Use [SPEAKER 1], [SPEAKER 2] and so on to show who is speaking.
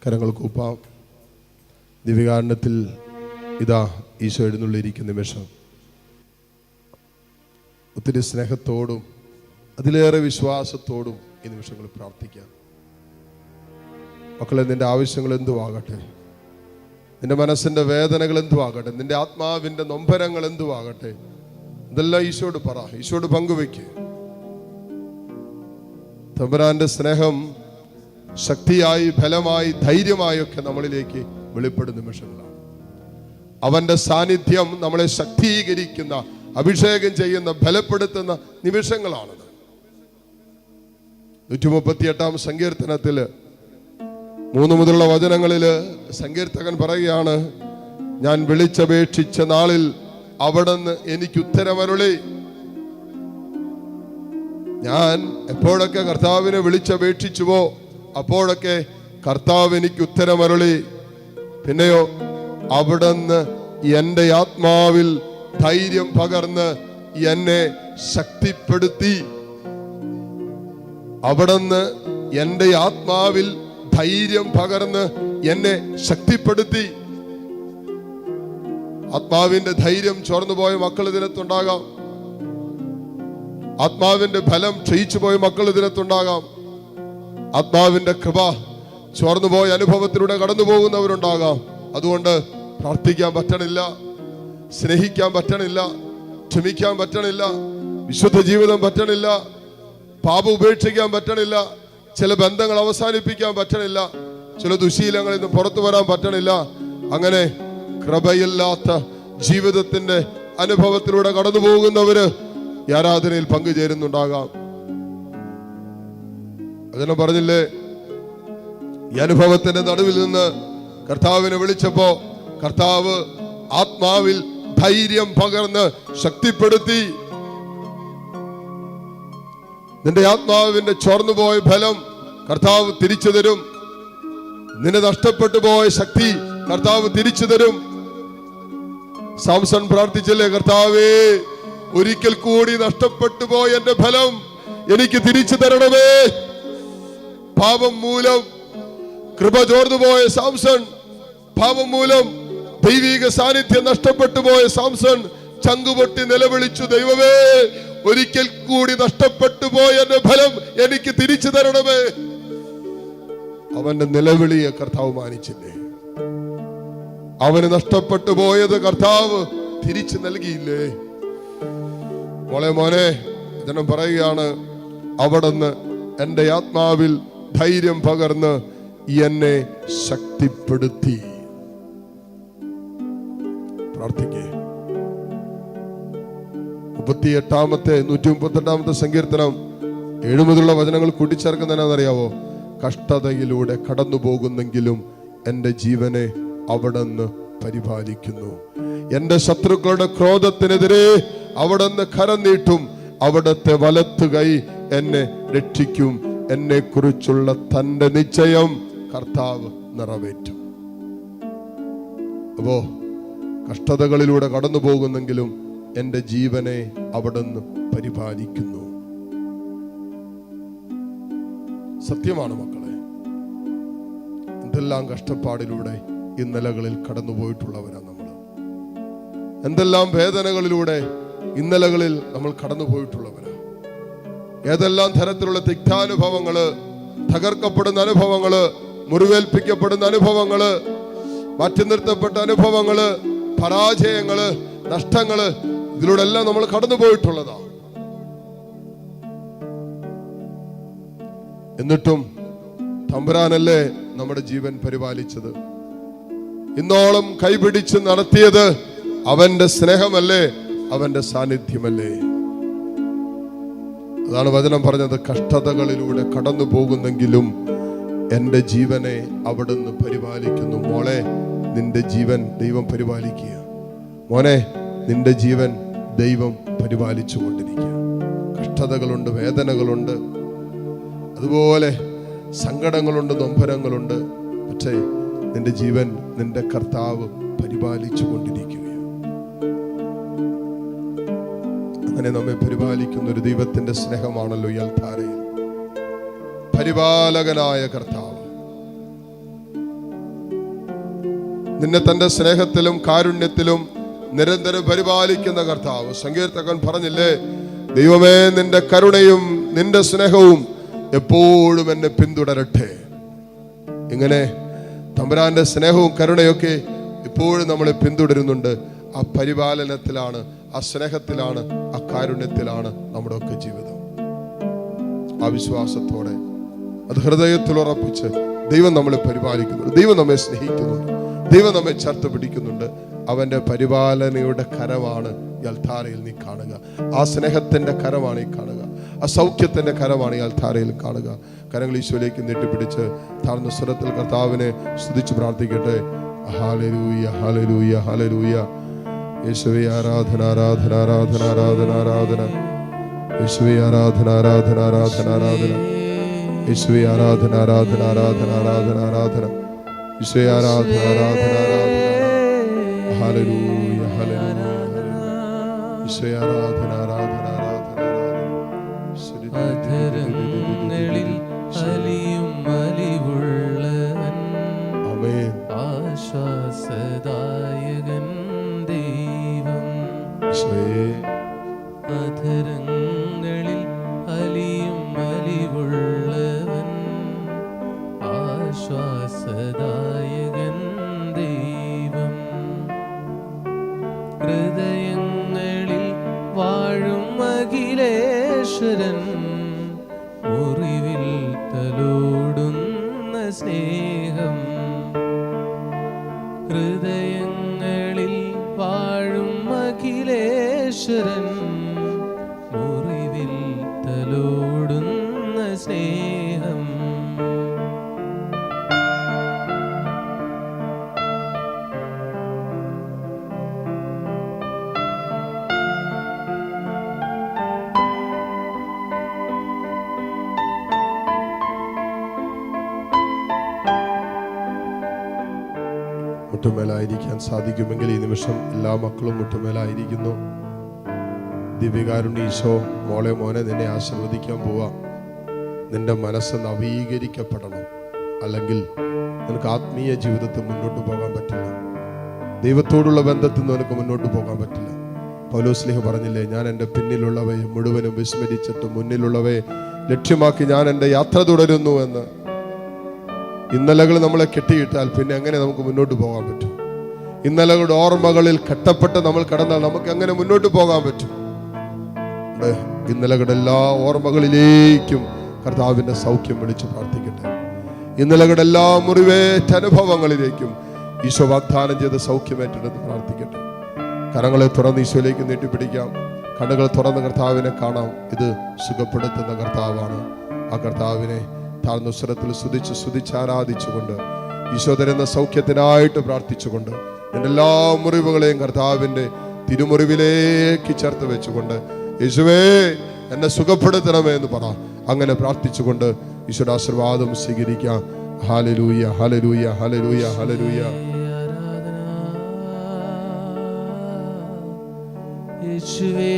[SPEAKER 1] കരങ്ങൾ കൂപ്പാം. ദിവ്യകാരുണ്യത്തിൽ ഇതാ ഈശോ എഴുന്നള്ളിയിരിക്കുന്ന നിമിഷം ഒത്തിരി സ്നേഹത്തോടും അതിലേറെ വിശ്വാസത്തോടും ഈ നിമിഷങ്ങളിൽ പ്രാർത്ഥിക്കാം. മക്കളെ, നിന്റെ ആവശ്യങ്ങൾ എന്തുവാകട്ടെ, നിന്റെ മനസ്സിന്റെ വേദനകൾ എന്തുവാകട്ടെ, നിന്റെ ആത്മാവിന്റെ നൊമ്പരങ്ങൾ എന്തുവാകട്ടെ, ഇതെല്ലാം ഈശോയോട് പറ, ഈശോയോട് പങ്കുവെക്ക്. തമ്പുരാന്റെ സ്നേഹം ശക്തിയായി, ഫലമായി, ധൈര്യമായി ഒക്കെ നമ്മളിലേക്ക് വെളിപ്പെടുന്ന നിമിഷങ്ങളാണ്. അവന്റെ സാന്നിധ്യം നമ്മളെ ശക്തീകരിക്കുന്ന, അഭിഷേകം ചെയ്യുന്ന, ബലപ്പെടുത്തുന്ന നിമിഷങ്ങളാണത്. 138 സങ്കീർത്തനത്തില് 3 മുതലുള്ള വചനങ്ങളില് സങ്കീർത്തകൻ പറയുകയാണ്, ഞാൻ വിളിച്ചപേക്ഷിച്ച നാളിൽ അവിടുന്ന് എനിക്ക് ഉത്തരമരുളി. ഞാൻ എപ്പോഴൊക്കെ കർത്താവിനെ വിളിച്ചപേക്ഷിച്ചുവോ അപ്പോഴൊക്കെ കർത്താവ് എനിക്ക് ഉത്തരമരുളി. പിന്നെയോ അവിടുന്ന് എൻ്റെ ആത്മാവിൽ ധൈര്യം പകർന്ന് എന്നെ ശക്തിപ്പെടുത്തി. അവിടുന്ന് എൻ്റെ ആത്മാവിൽ ധൈര്യം പകർന്ന് എന്നെ ശക്തിപ്പെടുത്തി. ആത്മാവിന്റെ ധൈര്യം ചോർന്നുപോയ മക്കൾ ഇതിനകത്തുണ്ടാകാം. ആത്മാവിന്റെ ഫലം ക്ഷയിച്ചു പോയ മക്കൾ ഇതിനകത്തുണ്ടാകാം. ആത്മാവിന്റെ കൃപ ചോർന്നുപോയ അനുഭവത്തിലൂടെ കടന്നു പോകുന്നവരുണ്ടാകാം. അതുകൊണ്ട് പ്രാർത്ഥിക്കാൻ പറ്റണില്ല, സ്നേഹിക്കാൻ പറ്റണില്ല, ക്ഷമിക്കാൻ പറ്റണില്ല, വിശുദ്ധ ജീവിതം പറ്റണില്ല, പാപം ഉപേക്ഷിക്കാൻ പറ്റണില്ല, ചില ബന്ധങ്ങൾ അവസാനിപ്പിക്കാൻ പറ്റണില്ല, ചില ദുശീലങ്ങളിൽ നിന്ന് പുറത്തു വരാൻ പറ്റണില്ല. അങ്ങനെ കൃപയില്ലാത്ത ജീവിതത്തിന്റെ അനുഭവത്തിലൂടെ കടന്നു പോകുന്നവര് ഈ ആരാധനയിൽ പങ്കുചേരുന്നുണ്ടാകാം. അതിനെ പറഞ്ഞില്ലേ, ഈ അനുഭവത്തിന്റെ നടുവിൽ നിന്ന് കർത്താവിനെ വിളിച്ചപ്പോ കർത്താവ് ആത്മാവിൽ ധൈര്യം പകർന്ന് ശക്തിപ്പെടുത്തി. നിന്റെ ആത്മാവിന്റെ ചോർന്നുപോയ ഫലം കർത്താവ് തിരിച്ചു തരും. നിന്നെ നഷ്ടപ്പെട്ടു പോയ ശക്തി കർത്താവ് തിരിച്ചു തരും. സാംസൺ പ്രാർത്ഥിച്ചില്ലേ, കർത്താവേ, ഒരിക്കൽ കൂടി നഷ്ടപ്പെട്ടു പോയ എന്റെ ഫലം എനിക്ക് തിരിച്ചു തരണമേ. പാപം മൂലം കൃപ ചോർന്നുപോയ സാംസൺ, പാപം മൂലം ദൈവിക സാന്നിധ്യം നഷ്ടപ്പെട്ടു പോയ സാംസൺ ചങ്കുപൊട്ടി നിലവിളിച്ചു, ദൈവമേ, ഒരിക്കൽ കൂടി നഷ്ടപ്പെട്ടു പോയ എന്റെ ഫലം എനിക്ക് തിരിച്ചു തരണമേ. അവന്റെ നിലവിളിയെ കർത്താവ് മാനിച്ചില്ലേ? അവന് നഷ്ടപ്പെട്ടു പോയത് കർത്താവ് തിരിച്ചു നൽകിയില്ലേ? മോനെ, ഇതിനും പറയുകയാണ്, അവിടുന്ന് എൻ്റെ ആത്മാവിൽ ധൈര്യം പകർന്ന് എന്നെ ശക്തിപ്പെടുത്തി. പ്രാർത്ഥിക്കേ. 138 സങ്കീർത്തനം 7 മുതലുള്ള വചനങ്ങൾ കൂട്ടിച്ചേർക്കുന്നതിനാണെന്നറിയാവോ? കഷ്ടതയിലൂടെ കടന്നു പോകുന്നെങ്കിലും എൻ്റെ ജീവനെ അവിടുന്ന് പരിപാലിക്കുന്നു. എൻ്റെ ശത്രുക്കളുടെ ക്രോധത്തിനെതിരെ അവിടുന്ന് കരം നീട്ടും. അവിടുത്തെ വലത്തു കൈ എന്നെ രക്ഷിക്കും. എന്നെ കുറിച്ചുള്ള തന്റെ നിശ്ചയം കർത്താവ് നിറവേറ്റും. അപ്പോ കഷ്ടതകളിലൂടെ കടന്നു പോകുന്നെങ്കിലും എൻ്റെ ജീവനെ അവിടുന്ന് പരിപാലിക്കുന്നു. സത്യമാണ് മക്കളെ. എന്തെല്ലാം കഷ്ടപ്പാടിലൂടെ ഇന്നലകളിൽ കടന്നുപോയിട്ടുള്ളവരാണ് നമ്മൾ. എന്തെല്ലാം വേദനകളിലൂടെ ഇന്നലകളിൽ നമ്മൾ കടന്നുപോയിട്ടുള്ളവരാണ്. ഏതെല്ലാം തരത്തിലുള്ള തിക്താനുഭവങ്ങള്, തകർക്കപ്പെടുന്ന അനുഭവങ്ങള്, മുറിവേൽപ്പിക്കപ്പെടുന്ന അനുഭവങ്ങള്, മാറ്റി നിർത്തപ്പെട്ട അനുഭവങ്ങള്, പരാജയങ്ങള്, നഷ്ടങ്ങള്, ഇതിലൂടെ എല്ലാം നമ്മൾ കടന്നുപോയിട്ടുള്ളതാ. എന്നിട്ടും തമ്പുരാനല്ലേ നമ്മുടെ ജീവൻ പരിപാലിച്ചത്? ഇന്നോളം കൈപിടിച്ച് നടത്തിയത് അവന്റെ സ്നേഹമല്ലേ, അവന്റെ സാന്നിധ്യമല്ലേ? അതാണ് വചനം പറഞ്ഞത്, കഷ്ടതകളിലൂടെ കടന്നു പോകുന്നെങ്കിലും എൻ്റെ ജീവനെ അവിടുന്ന് പരിപാലിക്കുന്നു. മോളെ, നിന്റെ ജീവൻ ദൈവം പരിപാലിക്കുക. മോനെ, നിന്റെ ജീവൻ ദൈവം പരിപാലിച്ചു കൊണ്ടിരിക്കുക. കഷ്ടതകളുണ്ട്, വേദനകളുണ്ട്, അതുപോലെ സങ്കടങ്ങളുണ്ട്, നൊമ്പരങ്ങളുണ്ട്. പക്ഷേ നിന്റെ ജീവൻ നിന്റെ കർത്താവ് പരിപാലിച്ചു കൊണ്ടിരിക്കുകയാണ്. അങ്ങനെ നമ്മെ പരിപാലിക്കുന്ന ഒരു ദൈവത്തിന്റെ സ്നേഹമാണല്ലോ ഈ അൽത്താരയിൽ. പരിപാലകനായ കർത്താവ് നിന്നെ തൻ്റെ സ്നേഹത്തിലും കാരുണ്യത്തിലും നിരന്തരം പരിപാലിക്കുന്ന കർത്താവ്. സങ്കീർത്തകൻ പറഞ്ഞില്ലേ, ദൈവമേ നിന്റെ കരുണയും നിന്റെ സ്നേഹവും എപ്പോഴും എന്നെ പിന്തുടരട്ടെ. ഇങ്ങനെ തമ്പുരാന്റെ സ്നേഹവും കരുണയൊക്കെ ഇപ്പോഴും നമ്മളെ പിന്തുടരുന്നുണ്ട്. ആ പരിപാലനത്തിലാണ്, ആ സ്നേഹത്തിലാണ്, ആ കാരുണ്യത്തിലാണ് നമ്മുടെ ഒക്കെ ജീവിതം. ആ വിശ്വാസത്തോടെ അത് ഹൃദയത്തിൽ ഉറപ്പിച്ച് ദൈവം നമ്മളെ പരിപാലിക്കുന്നുണ്ട്, ദൈവം നമ്മെ സ്നേഹിക്കുന്നുണ്ട്, ദൈവം നമ്മെ ചേർത്ത് പിടിക്കുന്നുണ്ട്. അവന്റെ പരിപാലനയുടെ കരമാണ് ഈ അൽത്താരയിൽ നീ കാണുക. ആ സ്നേഹത്തിന്റെ കരമാണ് ഈ കാണുക. ആ സൗഖ്യത്തിന്റെ കരമാണ് ഈ അൽത്താരയിൽ കാണുക. കരങ്ങൾ ഈശോയിലേക്ക് നീട്ടിപ്പിടിച്ച് താഴ്ന്ന സ്വരത്തിൽ കർത്താവിനെ സ്തുതിച്ച് പ്രാർത്ഥിക്കട്ടെ. Hallelujah, hallelujah, hallelujah. യേശുവേ ആരാധന, ആരാധന, ആരാധന, ആരാധന, ആരാധന. യേശുവേ ആരാധന, ആരാധന, ആരാധന, ആരാധന. യേശുവേ ആരാധന, ആരാധന, ആരാധന, ആരാധന, ആരാധന. യേശുവേ ആരാധന, ആരാധന, ആരാധന. Hallelujah, hallelujah, hallelujah. യേശുവേ ആരാധന, ആരാധന, ആരാധന,
[SPEAKER 2] അധരങ്ങളിൽ അലിയും അലിവുള്ളവൻ,
[SPEAKER 1] ആമേൻ.
[SPEAKER 2] ആശ്വാസദായകൻ ദൈവം. അധരങ്ങളിൽ അലിയും അലിവുള്ളവൻ, ആശ്വാസദായകൻ ദൈവം. ഹൃദയങ്ങളിൽ വാഴും അഖിലേശ്വരൻ, മുറിവിൽ തലോടുന്ന സ്നേഹം. ഹൃദയങ്ങളിൽ വാഴും അഖിലേശ്വരൻ, മുറിവിൽ തലോടുന്ന സ്നേഹം.
[SPEAKER 1] മുട്ടുമേലായിരിക്കാൻ സാധിക്കുമെങ്കിൽ ഈ നിമിഷം എല്ലാ മക്കളും മുട്ടുമേലായിരിക്കുന്നു. ദിവ്യകാരുണ്യ ഈശോ മോളെ, മോനെ നിന്നെ ആശീർവദിക്കാൻ പോവാ. നിന്റെ മനസ്സ് നവീകരിക്കപ്പെടണം, അല്ലെങ്കിൽ നിനക്ക് ആത്മീയ ജീവിതത്തിൽ മുന്നോട്ട് പോകാൻ പറ്റില്ല. ദൈവത്തോടുള്ള ബന്ധത്തിൽ നിന്ന് നിനക്ക് മുന്നോട്ട് പോകാൻ പറ്റില്ല. പൗലോസ്ലീഹ പറഞ്ഞില്ലേ, ഞാൻ എൻ്റെ പിന്നിലുള്ളവയെ മുഴുവനും വിസ്മരിച്ചിട്ട് മുന്നിലുള്ളവയെ ലക്ഷ്യമാക്കി ഞാൻ എൻ്റെ യാത്ര തുടരുന്നു എന്ന്. ഇന്നലകൾ നമ്മളെ കെട്ടിയിട്ടാൽ പിന്നെ എങ്ങനെ നമുക്ക് മുന്നോട്ട് പോകാൻ പറ്റും? ഇന്നലകളുടെ ഓർമ്മകളിൽ കെട്ടപ്പെട്ട് നമ്മൾ കിടന്നാൽ നമുക്ക് എങ്ങനെ മുന്നോട്ട് പോകാൻ പറ്റും? ഇന്നലകളുടെ എല്ലാ ഓർമ്മകളിലേക്കും കർത്താവിന്റെ സൗഖ്യം വിളിച്ച് പ്രാർത്ഥിക്കട്ടെ. ഇന്നലകളുടെ എല്ലാ മുറിവേറ്റ അനുഭവങ്ങളിലേക്കും ഈശോ വാഗ്ദാനം ചെയ്ത് സൗഖ്യമേറ്റെടുത്ത് പ്രാർത്ഥിക്കട്ടെ. കരങ്ങളെ തുറന്ന് ഈശോയിലേക്ക് നീട്ടിപ്പിടിക്കാം. കണ്ണുകൾ തുറന്ന് കർത്താവിനെ കാണാം. ഇത് സുഖപ്പെടുത്തുന്ന കർത്താവാണ്. ആ കർത്താവിനെ താഴ്ന്ന സ്വരത്തിൽ സ്തുതിച്ച് ആരാധിച്ചുകൊണ്ട്, ഈശോ തരുന്ന സൗഖ്യത്തിനായിട്ട് പ്രാർത്ഥിച്ചുകൊണ്ട്, എൻ്റെ എല്ലാ മുറിവുകളെയും കർത്താവിൻ്റെ തിരുമുറിവിലേക്ക് ചേർത്ത് വെച്ചുകൊണ്ട്, യേശുവേ എന്നെ സുഖപ്പെടുത്തണമേ എന്ന് പറ. അങ്ങനെ പ്രാർത്ഥിച്ചുകൊണ്ട് ഈശോയുടെ ആശീർവാദം സ്വീകരിക്കാം. Hallelujah, hallelujah, hallelujah, hallelujah.
[SPEAKER 2] യേശുവേ